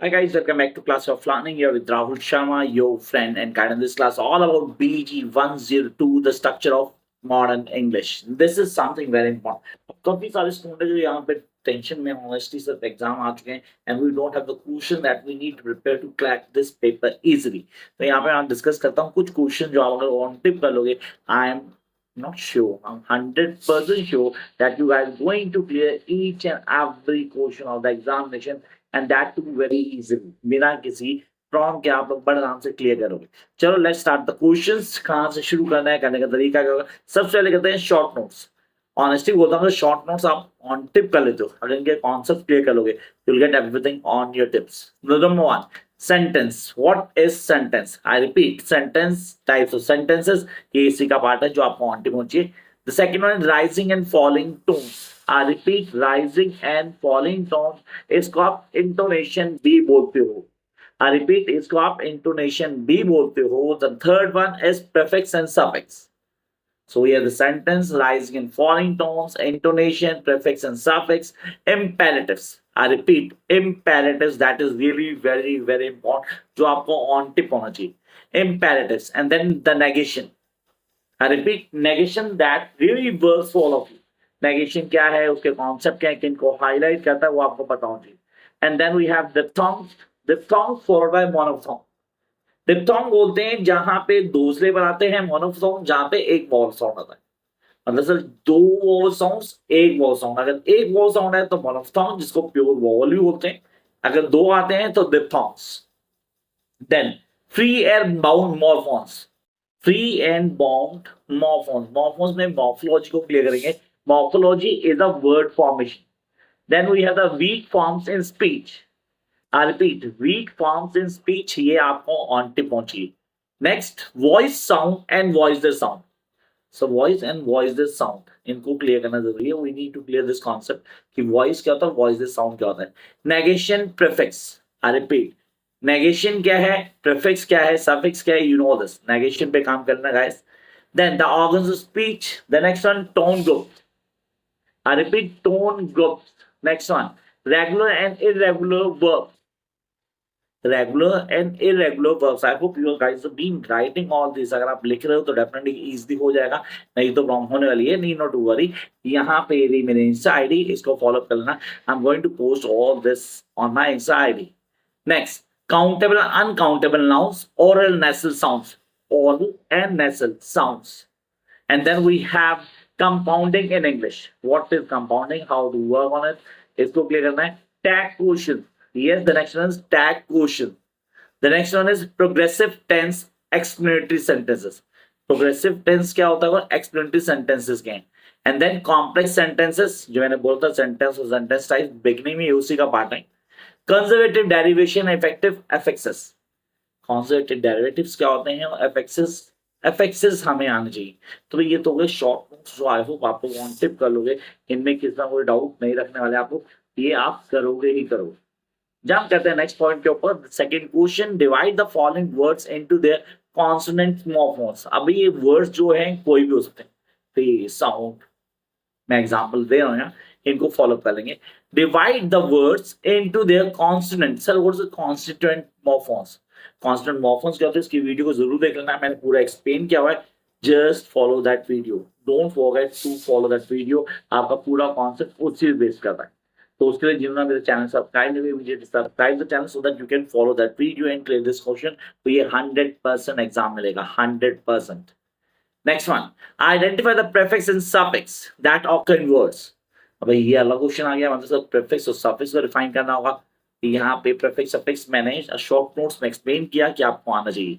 Hi guys, welcome back to Class of Learning. Here with Rahul Sharma, your friend and guide in this class all about BG 102, the structure of modern English. This is something very important. काफी सारे student जो यहाँ पे tension में honestly सिर्फ exam आ चुके हैं and we don't have the question that we need to prepare to crack this paper easily. तो यहाँ पे मैं डिस्कस करता हूँ कुछ क्वेश्चन जो आप अगर ऑन टिप कर लोगे, I am not sure, I'm 100% sure that you guys going to clear each and every question of the examination and that too very easily बिना किसी प्रॉब्लम के आप लोग बड़े आराम से क्लियर करोगे. चलो लेट्स स्टार्ट द क्वेश्चंस. कहाँ से शुरू करना है, करने का तरीका क्या होगा. सबसे पहले करते हैं शॉर्ट नोट्स. ऑनेस्टली बोलता हूँ शॉर्ट नोट्स आप ऑन टिप कर लेते हो, अगर इनके कॉन्सेप्ट क्लियर कर लोगे you will get everything on your tips. Number 1, sentence. What is sentence? I repeat, sentence, types of sentences. ये इसी का पार्ट है जो आपको ऑन टिप होनी चाहिए. The second one is rising and falling tones. I repeat, rising and falling tones. इसको आप intonation भी बोलते हो. I repeat, इसको आप intonation भी बोलते हो. The third one is prefix and suffix. So we have the sentence, rising and falling tones, intonation, prefix and suffix, imperatives. I repeat, imperatives, that is really very, very important. जो आपको on tip होना चाहिए. Imperatives. And then the negation. I repeat, negation that really works for all of you. Negation क्या है, उसके concept क्या है, किनको highlight करता है वो आपको पता होना चाहिए. And then we have diphthong followed by monophthong. Diphthong बोलते हैं जहां पे दूसरे बनाते हैं, मोनोफोन जहां पे एक वॉवल साउंड आता है. मतलब सर दो वॉवल साउंड्स एक वॉवल साउंड. अगर एक वॉवल साउंड है तो मोनोफोन जिसको प्योर वॉवल भी बोलते हैं. अगर दो आते हैं तो diphthongs. Then free and bound morphemes. Free and bound morphemes. Morphemes में मॉर्फोलॉजी को क्लियर करेंगे. Morphology is a word formation. Then we have the weak forms in speech. I repeat, weak forms in speech ये आपको on tip पहुंची. Next, voice sound and voiceless sound. So voice and voiceless sound इनको clear करना जरूरी है. We need to clear this concept कि voice क्या होता है, voiceless sound क्या होता है. Negation, prefix. I repeat, negation क्या है, prefix क्या है, suffix क्या है, you know this. Negation पे काम करना guys. Then the organs of speech. The next one, tone group. I repeat, tone groups. Next one, regular and irregular verbs. Regular and irregular verbs. I hope you guys have been writing all this. अगर आप लिख रहे हो तो definitely easy हो जाएगा, नहीं तो प्रॉब्लम होने वाली है. नहीं, नॉट टू वरी. यहाँ पे यदि मेरे इंस्टा आईडी इसको फॉलो कर लेना. I am going to post all this on my insta ID. Next, countable uncountable nouns, oral nasal sounds. Oral and nasal sounds. And then we have compounding in English. What is compounding? How to work on it? इसको clear करना है. Tag quotient. Yes, the next one is tag quotient. The next one is progressive tense explanatory sentences. Progressive tense क्या होता है, explanatory sentences के हैं. And then complex sentences, जो मैंने बोला था sentence और sentence type beginning में उसी का पार्ट है. Conservative derivation, effective affixes. Conservative derivatives क्या होते हैं, affixes हमें आने चाहिए. तो ये तो हो गए शॉर्ट नोट्स जो आई होप आप लोग ऑन टिप कर लोगे. इनमें किसी ना कोई डाउट नहीं रखने वाले आप लोग. ये आप करोगे ही करोगे. जंप करते हैं नेक्स्ट पॉइंट के ऊपर. Second question, divide the following words into their consonant morphemes. अभी ये वर्ड्स जो हैं कोई भी हो सकते हैं. पे साउंड मैं एग्जांपल दे रहा हूं, इनको फॉलो कर लेंगे. Divide the words into their consonant. Sir what is constituent morphemes? Constituent morphemes क्या होते हैं, इसकी वीडियो को जरूर देख लेना. मैंने पूरा एक्सप्लेन किया हुआ है. Just follow that video. Don't forget to follow that video. आपका पूरा कॉन्सेप्ट उसी पे बेस करता है. तो उसके लिए जिन्होंने मेरे चैनल सब्सक्राइब नहीं किया, मुझे subscribe the channel so that you can follow that video and clear this question. तो ये 100% एग्जाम मिलेगा, 100%. Next one, identify the prefix and suffix that occur in words. अब ये अलग क्वेश्चन आ गया. मतलब सब प्रीफिक्स और सफिक्स को डिफाइन करना होगा. यहाँ पे प्रीफिक्स सफिक्स मैंने शॉर्ट नोट्स में एक्सप्लेन किया कि आपको आना चाहिए.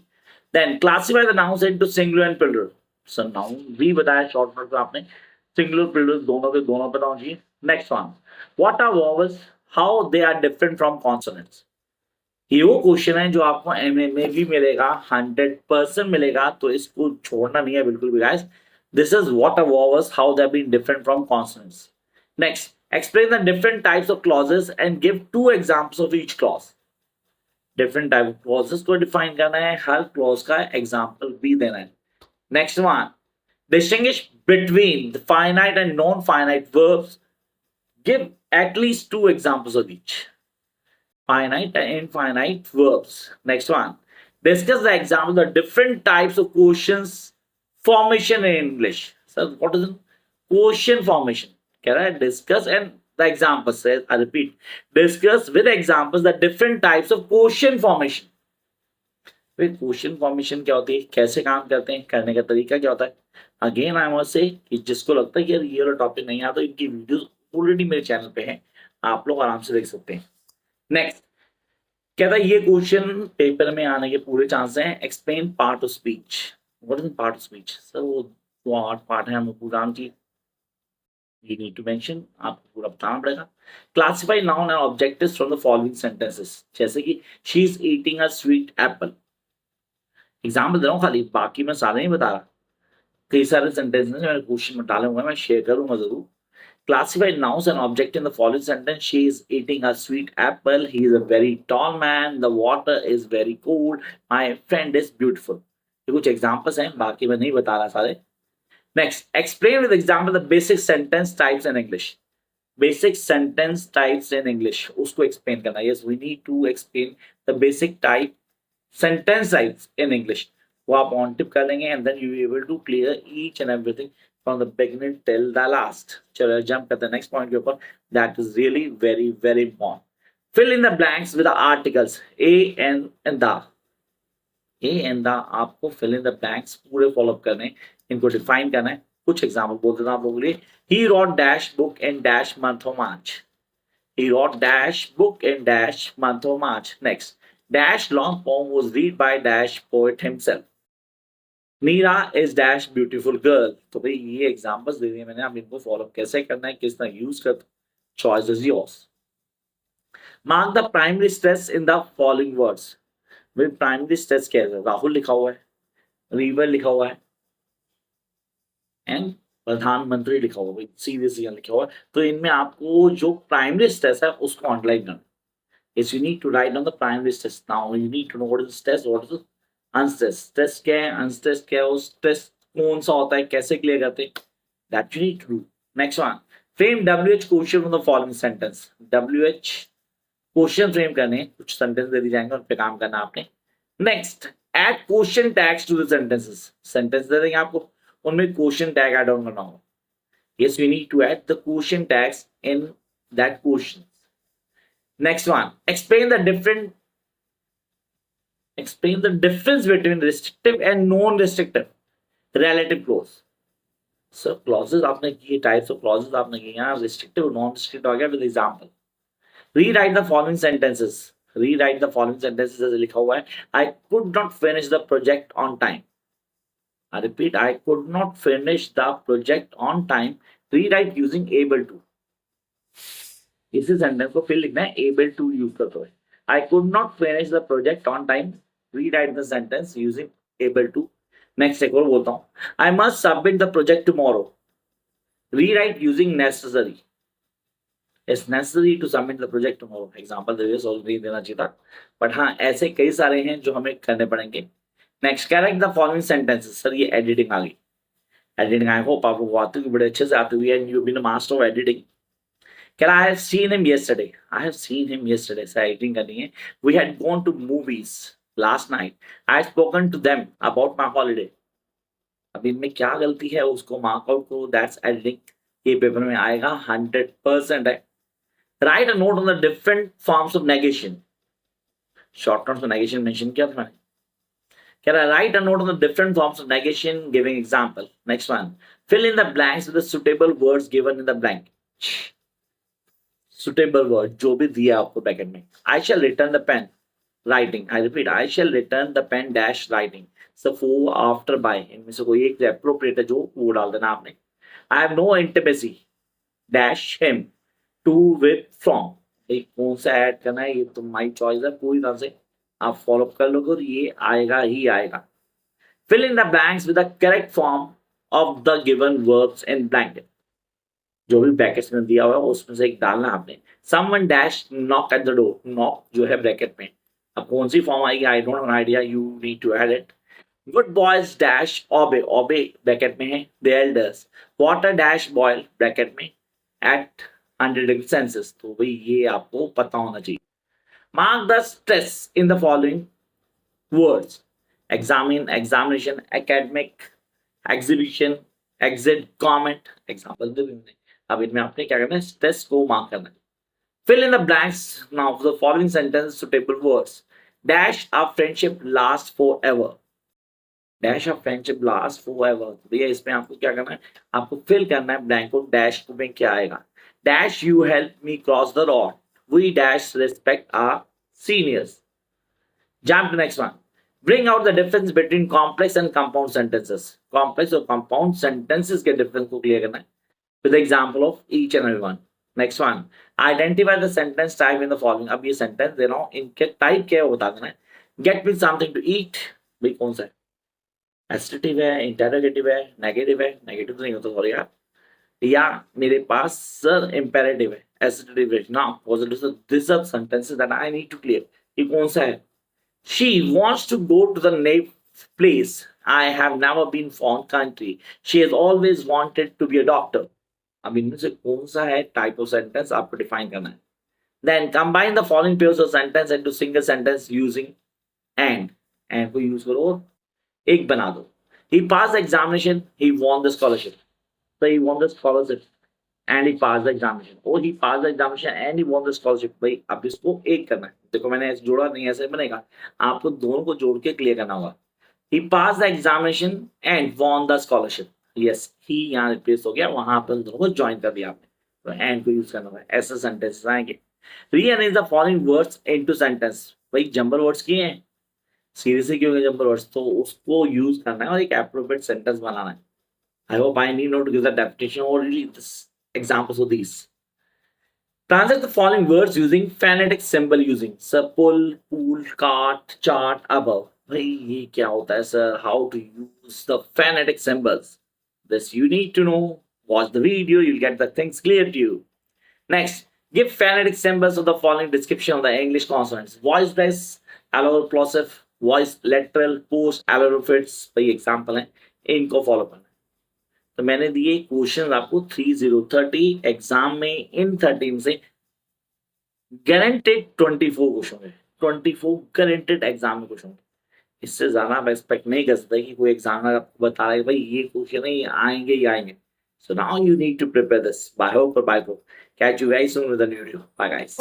Then classify the nouns into singular and plural. Sir noun भी बताया शॉर्ट नोट में आपने, सिंगुलर प्लूरल दोनों के दोनों पता होना चाहिए. Next one, what are vowels, how they are different from consonants. ये वो क्वेश्चन है जो आपको एमए में भी मिलेगा, 100% मिलेगा. तो इसको छोड़ना नहीं है बिल्कुल भी guys. This is what are vowels, how they have been different from consonants. Next, explain the different types of clauses and give 2 examples of each clause. Different type of clauses को डिफाइन करना है, हर clause का example भी देना है. Next one, distinguish between the finite and non-finite verbs. Give at least 2 examples of each. finite and infinite verbs. Next one. Discuss the example, the different types of questions formation in English. So what is question formation? Can I discuss and the example says, I repeat, discuss with examples the different types of question formation. फिर question formation क्या होती है, कैसे काम करते हैं, करने का तरीका क्या होता है. अगेन आई मस्ट से कि जिसको लगता है कि यार ये वाला टॉपिक नहीं आता, इनकी वीडियोस ऑलरेडी मेरे चैनल पे हैं, आप लोग आराम से देख सकते हैं. नेक्स्ट कहता है ये क्वेश्चन पेपर में आने के पूरे चांस हैं. Explain part of speech. What is part of speech sir? वो दो आठ पार्ट है, हमें पूरा की you need to mention, आपको पूरा बताना पड़ेगा. Classify noun and objectives from the following sentences. जैसे कि she is eating a sweet apple. Example दे रहा हूँ खाली, बाकी मैं सारे नहीं बता रहा. कई सारे सेंटेंसेस मैंने क्वेश्चन में डाले हुए हैं, मैं शेयर करूंगा जरूर. Classify nouns and object in the following sentence. She is eating a sweet apple. He is a very tall man. The water is very cold. My friend is beautiful. ये कुछ examples हैं, बाकी मैं नहीं बता रहा सारे. Next, explain with example the basic sentence types in English. Basic sentence types in English, उसको एक्सप्लेन करना. Yes, we need to explain the basic type sentence types in English. वो आप ऑन टिप कर लेंगे and then you able to clear each and everything from the beginning till the last. चलो jump करते हैं next point के ऊपर. That is really very very important. Fill in the blanks with the articles a and the. A and the आपको fill in the blanks पूरे follow up करने, इनको define करना है. कुछ example बोल देता हूँ आप लोगों के लिए. He wrote dash book in dash month of March. He wrote dash book in dash month of March. Next, dash long poem was read by dash poet himself. Meera is dash beautiful girl. तो भाई ये examples दे दिए मैंने, आप इनको follow कैसे करना है, किस तरह यूज कर, choice is yours. Mark the primary stress in the following words. भाई प्राइमरी स्ट्रेस क्या है? राहुल लिखा हुआ है, रिवर लिखा हुआ है एंड प्रधानमंत्री लिखा हुआ है, सीरियसली लिखा हुआ है. तो इनमें आपको जो प्राइमरी स्ट्रेस है उसको अंडरलाइन करना. Yes, you need to write down the primary stress. Now you need to know what is stress, what is unstress. Stress क्या है, unstress क्या है, उस stress कौन सा होता है, कैसे क्लियर करते हैं, that you need to do. Next one, frame WH question from the following sentence. WH question frame करने, कुछ सेंटेंस दे दी जाएंगे, उन पे काम करना आपने. Next, add question tags to the sentences. Sentence दे देंगे आपको, उनमें क्वेश्चन टैग ऐड ऑन करना होगा. Yes, you need to add the question tags in that question. Next one, explain the difference between restrictive and non-restrictive relative clause. So clauses आपने किए, types of clauses आपने किए, यहाँ restrictive और non-restrictive हो गया. with example, rewrite the following sentences. Rewrite the following sentences जैसे लिखा हुआ है. I could not finish the project on time. I repeat, I could not finish the project on time. Rewrite using able to. इसी sentence को फिर लिखना है able to use करते हुए. I could not finish the project on time. Rewrite the sentence using able to. Next एक और बोलता हूँ, I must submit the project tomorrow. Rewrite using necessary. It's necessary to submit the project tomorrow. Example दे already देना चाहिए था, but हाँ ऐसे कई सारे हैं जो हमें करने पड़ेंगे. Next, correct the following sentences. Sir ये एडिटिंग आ गई. एडिटिंग आई होप आपको आती हुई, बड़े अच्छे से आती हुई है, and you been a master of editing. Can I have seen him yesterday? I have seen him yesterday. So editing करनी है. We had gone to movies last night. I had spoken to them about my holiday. अब इनमें क्या गलती है उसको mark out करो. That's editing. ये पेपर में आएगा 100% है. Write a note on the different forms of negation. Short terms of negation mention किया था मैंने. Can I write a note on the different forms of negation, giving example? Next one. Fill in the blanks with the suitable words given in the blank. Suitable word जो भी दिया आपको bracket में. I shall return the pen writing. I repeat, I shall return the pen dash writing. So for after by, इनमें से कोई एक appropriate है जो वो डाल देना आपने. I have no intimacy dash him to with from. कौन सा ऐड करना है ये तो माई चॉइस है, पूरी तरह से आप फॉलो कर लोगे और ये आएगा ही आएगा. Fill in the blanks with the correct form of the given verbs in blanket. जो भी ब्रैकेट्स में दिया हुआ है उसमें से एक डालना आपने. Someone dash knock at the door. Knock जो है ब्रैकेट में, अब कौन सी फॉर्म आएगी I don't have idea, you need to add it. Good boys dash obey. Obey bracket में है the elders. Water dash boil bracket में एट 100 डिग्री सेल्सियस. तो भाई ये आपको पता होना चाहिए. Mark the stress in the following words: examine, examination, academic, exhibition, exit, comment. Example दे देंगे. अब इनमें आपने क्या करना है, स्ट्रेस को मार्क करना है. Fill in the blanks now of the following sentence suitable words. Dash our friendship lasts forever. Dash our friendship lasts forever. तो भैया इसमें आपको क्या करना है, आपको फिल करना है ब्लैंक को. डैश में क्या आएगा? Dash you help me cross the road. We dash respect our seniors. Jump to next one. Bring out the difference between complex and compound sentences. Complex और compound sentences के difference को clear करना है with the example of each and every one. Next one. Identify the sentence type in the following. अब ये sentence दे रहा हूँ, इनके type क्या है वो बता देना है. Get me something to eat. भाई कौन सा है? Assertive है, interrogative है, negative है. Negative तो नहीं होता सॉरी यार. या मेरे पास सर imperative है, assertive है. Now positive. So these are sentences that I need to clear. ये कौन सा है? She wants to go to the native place. I have never been found country. She has always wanted to be a doctor. अब इनमें से कौन सा है टाइप ऑफ सेंटेंस आपको डिफाइन करना है. Then combine the following pairs of sentence into single sentence using and. And को यूज करो और एक बना दो. He passed the examination. He won the scholarship. So he won the scholarship and he passed the examination. Or he passed the examination and he won the scholarship. भाई अब इसको एक करना है. देखो मैंने ऐसे जोड़ा नहीं, ऐसे बनेगा. आपको दोनों को जोड़ के क्लियर करना होगा. He passed the examination and won the scholarship. Yes, he यहाँ रिप्लेस हो गया, वहां पर दोनों को ज्वाइन कर दिया आपने. तो एंड को यूज करना होगा. ऐसे सेंटेंसेस आएंगे. Rearrange the following words into sentence. भाई जंबल वर्ड्स किए हैं, सीरियसली क्यों जंबल वर्ड्स, तो उसको यूज करना है और एक एप्रोप्रिएट सेंटेंस बनाना है. I hope I need not to give the definition or this examples of these. Translate the following words using phonetic symbol using sir, pull, pool, cart, chart, above. भाई ये क्या होता है sir? How to use the phonetic symbols? This you need to know. Watch the video, you'll get the things clear to you. Next, give phonetic symbols of the following description of the English consonants. Voiceless, alloplosive, voice lateral, post, allophones. भाई example है, इनको follow करना. तो मैंने दिए question आपको 3030 exam में. इन 13 से गारंटेड 24 क्वेश्चन है. 24 गारंटेड एग्जाम में क्वेश्चन. इससे ज्यादा आप एक्सपेक्ट नहीं कर सकते कि कोई एग्जाम आपको बता रहा है भाई ये क्वेश्चन है, आएंगे ही आएंगे. So now you need to prepare this. Bye hope और bye pro. Catch you guys soon with the new video. Bye guys.